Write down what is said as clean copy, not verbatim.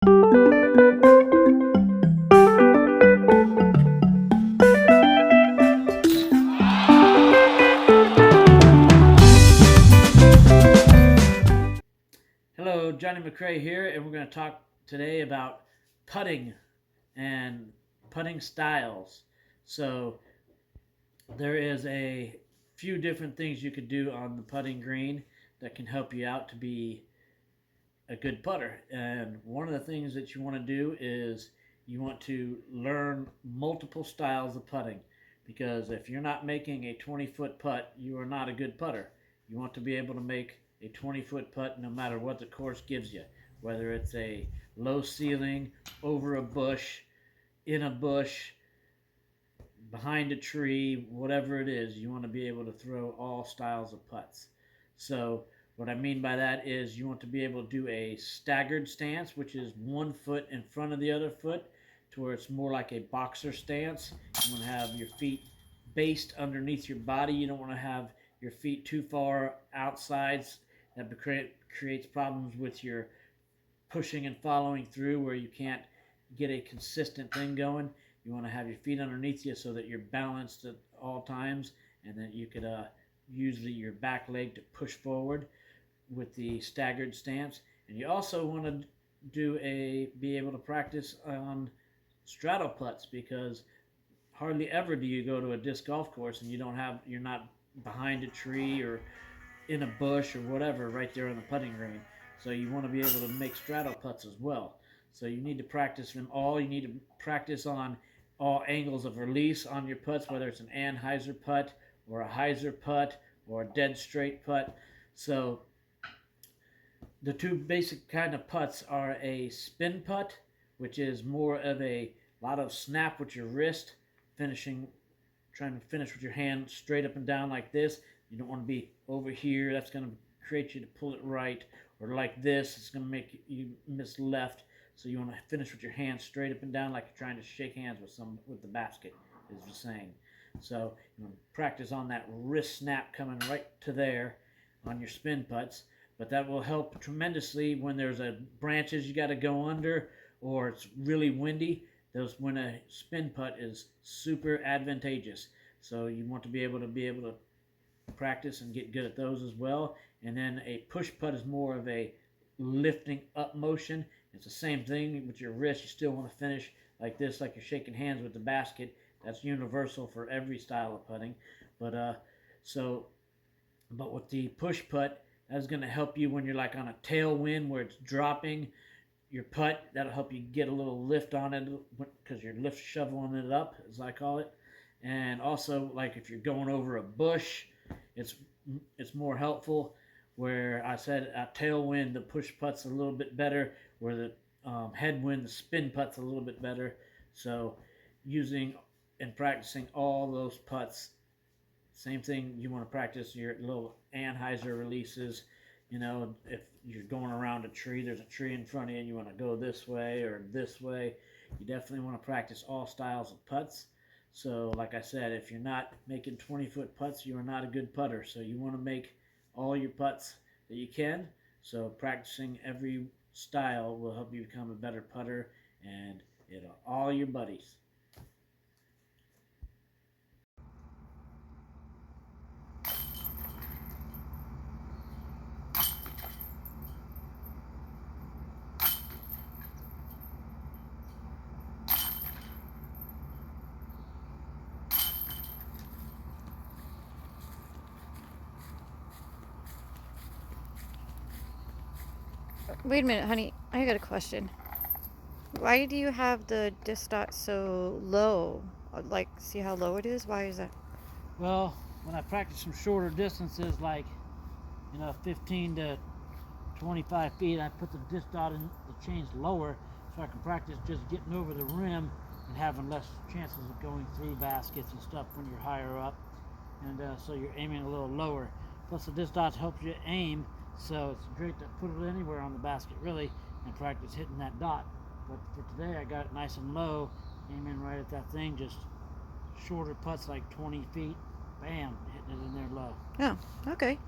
Hello, Johnny McCrae here, and we're going to talk today about putting and putting styles. So, there is a few different things you could do on the putting green that can help you out to be a good putter. And one of the things that you want to do is you want to learn multiple styles of putting, because if you're not making a 20-foot putt, you are not a good putter. You want to be able to make a 20-foot putt no matter what the course gives you, whether it's a low ceiling, over a bush, in a bush, behind a tree, whatever it is. You want to be able to throw all styles of putts. So what I mean by that is you want to be able to do a staggered stance, which is one foot in front of the other foot, to where it's more like a boxer stance. You want to have your feet based underneath your body. You don't want to have your feet too far outsides. That creates problems with your pushing and following through, where you can't get a consistent thing going. You want to have your feet underneath you so that you're balanced at all times, and that you could use your back leg to push forward with the staggered stance. And you also want to be able to practice on straddle putts, because hardly ever do you go to a disc golf course and you're not behind a tree or in a bush or whatever right there on the putting green. So you want to be able to make straddle putts as well. So you need to practice them all. You need to practice on all angles of release on your putts, whether it's an Anheuser putt or a Heiser putt or a dead straight putt. So the two basic kind of putts are a spin putt, which is more of a lot of snap with your wrist, trying to finish with your hand straight up and down like this. You don't want to be over here. That's going to create you to pull it right. Or like this, it's going to make you miss left. So you want to finish with your hand straight up and down, like you're trying to shake hands with the basket, is the saying. So you want to practice on that wrist snap coming right to there on your spin putts. But that will help tremendously when there's branches you got to go under, or it's really windy. When a spin putt is super advantageous. So you want to be able to practice and get good at those as well. And then a push putt is more of a lifting up motion. It's the same thing with your wrist. You still want to finish like this, like you're shaking hands with the basket. That's universal for every style of putting. But but with the push putt, that's going to help you when you're like on a tailwind where it's dropping your putt. That'll help you get a little lift on it, because you're lift shoveling it up, as I call it. And also, like if you're going over a bush, it's more helpful. Where I said a tailwind, the push putt's a little bit better. Where the headwind, the spin putt's a little bit better. So using and practicing all those putts. Same thing, you want to practice your little Anheuser releases. If you're going around a tree, there's a tree in front of you and you want to go this way or this way, you definitely want to practice all styles of putts. So like I said, if you're not making 20-foot putts, you are not a good putter. So you want to make all your putts that you can. So practicing every style will help you become a better putter, and it'll all your buddies. Wait a minute, honey. I got a question. Why do you have the disc dot so low? Like, see how low it is? Why is that? Well, when I practice some shorter distances, like 15 to 25 feet, I put the disc dot in the chains lower, so I can practice just getting over the rim and having less chances of going through baskets and stuff when you're higher up. And so you're aiming a little lower. Plus the disc dot helps you aim, so it's great to put it anywhere on the basket really and practice hitting that dot. But for today I got it nice and low, aiming right at that thing, just shorter putts like 20 feet, bam, hitting it in there low. Oh, okay.